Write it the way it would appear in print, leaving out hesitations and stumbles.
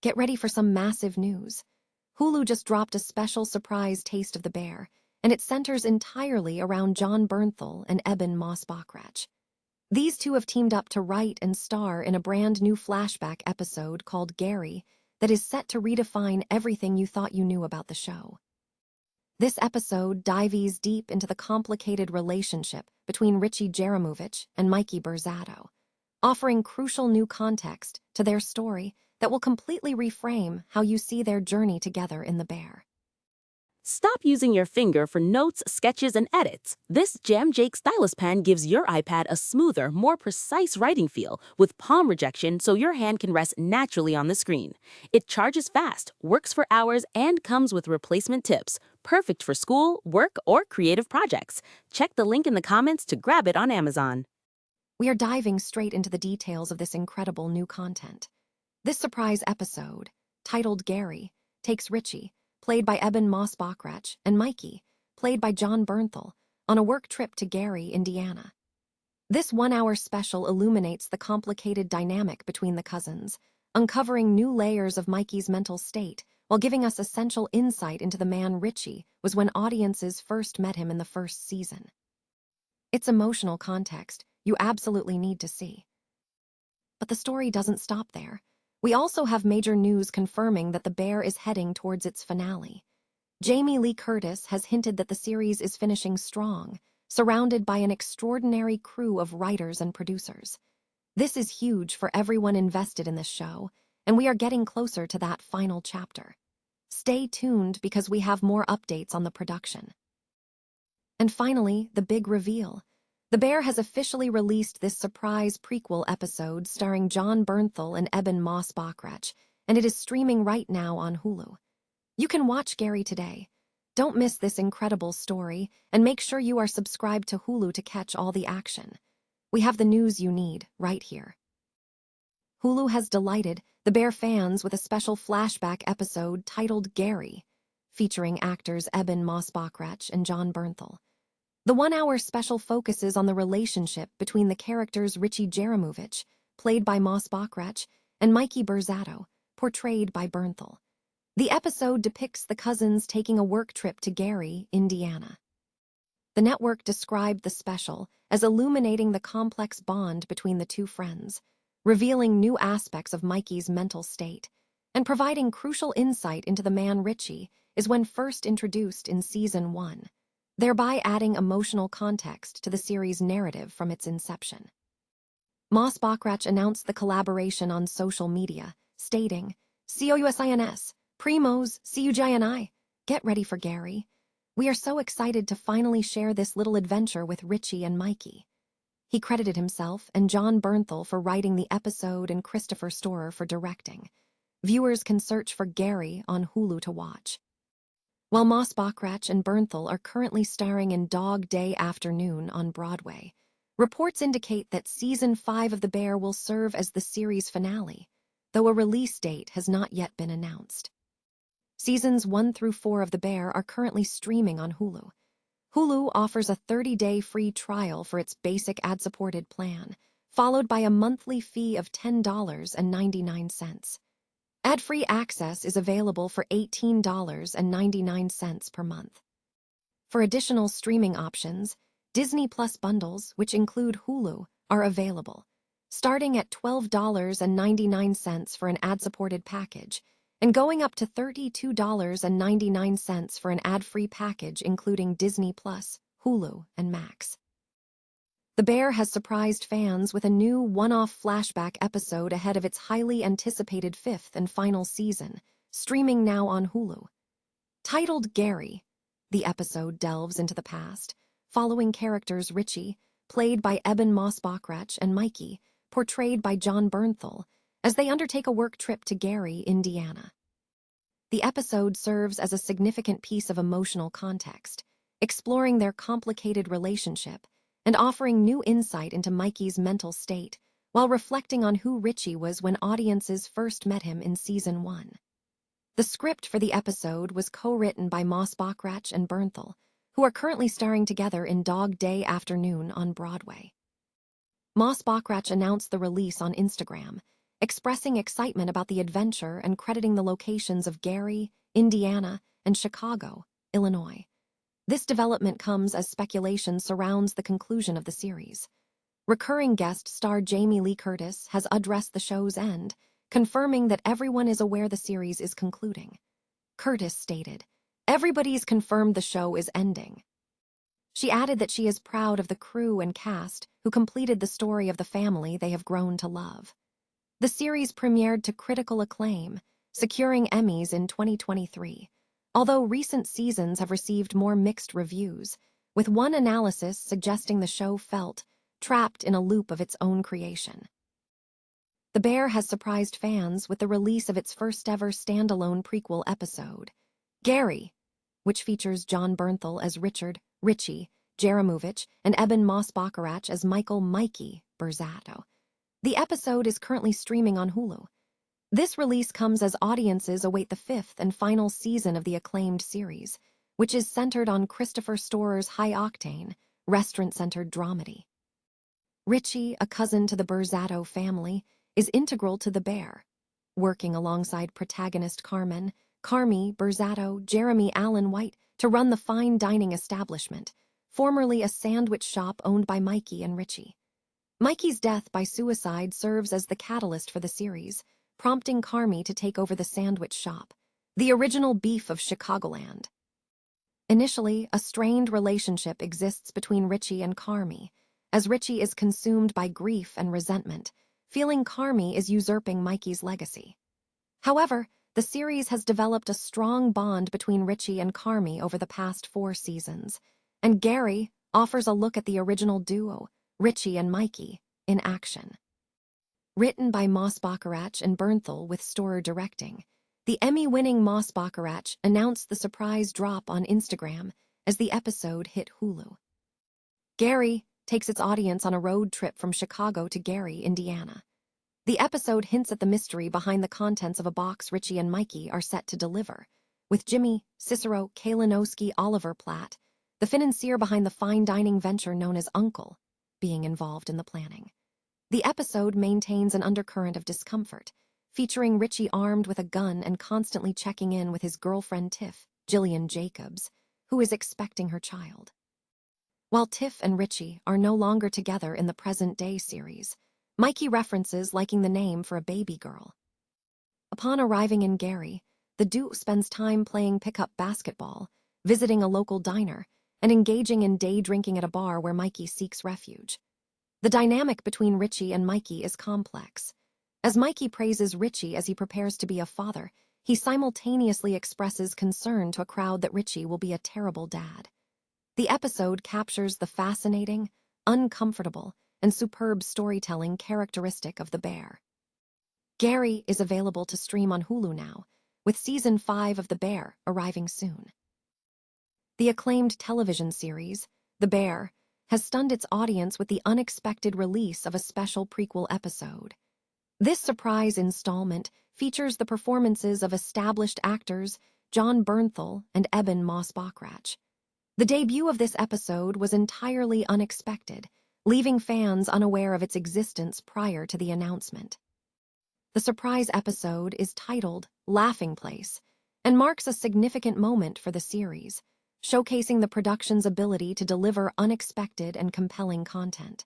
Get ready for some massive news. Hulu just dropped a special surprise taste of the bear, and it centers entirely around Jon Bernthal and Ebon Moss-Bachrach. These two have teamed up to write and star in a brand new Flashback episode called Gary that is set to redefine everything you thought you knew about the show. This episode dives deep into the complicated relationship between Richie and Mikey Bernthal, offering crucial new context to their story that will completely reframe how you see their journey together in the bear. Stop using your finger for notes, sketches, and edits. This Jam Jake stylus pen gives your iPad a smoother, more precise writing feel with palm rejection so your hand can rest naturally on the screen. It charges fast, works for hours, and comes with replacement tips. Perfect for school, work, or creative projects. Check the link in the comments to grab it on Amazon. We are diving straight into the details of this incredible new content. This surprise episode, titled Gary, takes Richie, played by Ebon Moss-Bachrach, and Mikey, played by Jon Bernthal, on a work trip to Gary, Indiana. This one-hour special illuminates the complicated dynamic between the cousins, uncovering new layers of Mikey's mental state while giving us essential insight into the man Richie was when audiences first met him in the first season. It's emotional context you absolutely need to see. But the story doesn't stop there. We also have major news confirming that The Bear is heading towards its finale. Jamie Lee Curtis has hinted that the series is finishing strong, surrounded by an extraordinary crew of writers and producers. This is huge for everyone invested in this show, and we are getting closer to that final chapter. Stay tuned because we have more updates on the production. And finally, the big reveal. The Bear has officially released this surprise prequel episode starring Jon Bernthal and Ebon Moss-Bachrach, and it is streaming right now on Hulu. You can watch Gary today. Don't miss this incredible story, and make sure you are subscribed to Hulu to catch all the action. We have the news you need right here. Hulu has delighted the Bear fans with a special flashback episode titled Gary, featuring actors Ebon Moss-Bachrach and Jon Bernthal. The one-hour special focuses on the relationship between the characters Richie, played by Moss-Bachrach, and Mikey Bernthal, portrayed by Bernthal. The episode depicts the cousins taking a work trip to Gary, Indiana. The network described the special as illuminating the complex bond between the two friends, revealing new aspects of Mikey's mental state, and providing crucial insight into the man Richie is when first introduced in Season 1. Thereby adding emotional context to the series' narrative from its inception. Moss-Bachrach announced the collaboration on social media, stating, "COUSINS, Primos, CUGINI, get ready for Gary. We are so excited to finally share this little adventure with Richie and Mikey." He credited himself and Jon Bernthal for writing the episode and Christopher Storer for directing. Viewers can search for Gary on Hulu to watch. While Moss-Bachrach and Bernthal are currently starring in Dog Day Afternoon on Broadway, reports indicate that Season 5 of The Bear will serve as the series finale, though a release date has not yet been announced. Seasons 1 through 4 of The Bear are currently streaming on Hulu. Hulu offers a 30-day free trial for its basic ad-supported plan, followed by a monthly fee of $10.99. Ad-free access is available for $18.99 per month. For additional streaming options, Disney Plus bundles, which include Hulu, are available, starting at $12.99 for an ad-supported package, and going up to $32.99 for an ad-free package including Disney Plus, Hulu, and Max. The Bear has surprised fans with a new one-off flashback episode ahead of its highly anticipated 5th and final season, streaming now on Hulu. Titled Gary, the episode delves into the past, following characters Richie, played by Ebon Moss-Bachrach, and Mikey, portrayed by Jon Bernthal, as they undertake a work trip to Gary, Indiana. The episode serves as a significant piece of emotional context, exploring their complicated relationship and offering new insight into Mikey's mental state while reflecting on who Richie was when audiences first met him in Season 1. The script for the episode was co-written by Moss-Bachrach and Bernthal, who are currently starring together in Dog Day Afternoon on Broadway. Moss-Bachrach announced the release on Instagram, expressing excitement about the adventure and crediting the locations of Gary, Indiana, and Chicago, Illinois. This development comes as speculation surrounds the conclusion of the series. Recurring guest star Jamie Lee Curtis has addressed the show's end, confirming that everyone is aware the series is concluding. Curtis stated, "Everybody's confirmed the show is ending." She added that she is proud of the crew and cast who completed the story of the family they have grown to love. The series premiered to critical acclaim, securing Emmys in 2023, although recent seasons have received more mixed reviews, with one analysis suggesting the show felt trapped in a loop of its own creation. The Bear has surprised fans with the release of its first-ever standalone prequel episode, Gary, which features John Bernthal as Richard, Richie, Jaramovich, and Ebon Moss-Bachrach as Michael, Mikey, Bernthal. The episode is currently streaming on Hulu. This release comes as audiences await the fifth and final season of the acclaimed series, which is centered on Christopher Storer's high-octane, restaurant-centered dramedy. Richie, a cousin to the Bernthal family, is integral to The Bear, working alongside protagonist Carmi, Bernthal, Jeremy Allen White to run the fine dining establishment, formerly a sandwich shop owned by Mikey and Richie. Mikey's death by suicide serves as the catalyst for the series, prompting Carmi to take over the sandwich shop, the original beef of Chicagoland. Initially, a strained relationship exists between Richie and Carmi, as Richie is consumed by grief and resentment, feeling Carmi is usurping Mikey's legacy. However, the series has developed a strong bond between Richie and Carmi over the past 4 seasons, and Gary offers a look at the original duo, Richie and Mikey, in action. Written by Moss-Bachrach and Bernthal with Storer directing, the Emmy-winning Moss-Bachrach announced the surprise drop on Instagram as the episode hit Hulu. Gary takes its audience on a road trip from Chicago to Gary, Indiana. The episode hints at the mystery behind the contents of a box Richie and Mikey are set to deliver, with Jimmy, Cicero, Kalinowski, Oliver Platt, the financier behind the fine dining venture known as Uncle, being involved in the planning. The episode maintains an undercurrent of discomfort, featuring Richie armed with a gun and constantly checking in with his girlfriend Tiff, Jillian Jacobs, who is expecting her child. While Tiff and Richie are no longer together in the present-day series, Mikey references liking the name for a baby girl. Upon arriving in Gary, the duo spends time playing pickup basketball, visiting a local diner, and engaging in day drinking at a bar where Mikey seeks refuge. The dynamic between Richie and Mikey is complex. As Mikey praises Richie as he prepares to be a father, he simultaneously expresses concern to a crowd that Richie will be a terrible dad. The episode captures the fascinating, uncomfortable, and superb storytelling characteristic of The Bear. Gary is available to stream on Hulu now, with Season 5 of The Bear arriving soon. The acclaimed television series, The Bear, has stunned its audience with the unexpected release of a special prequel episode. This surprise installment features the performances of established actors John Bernthal and Ebon Moss-Bachrach. The debut of this episode was entirely unexpected, leaving fans unaware of its existence prior to the announcement. The surprise episode is titled Laughing Place and marks a significant moment for the series, showcasing the production's ability to deliver unexpected and compelling content.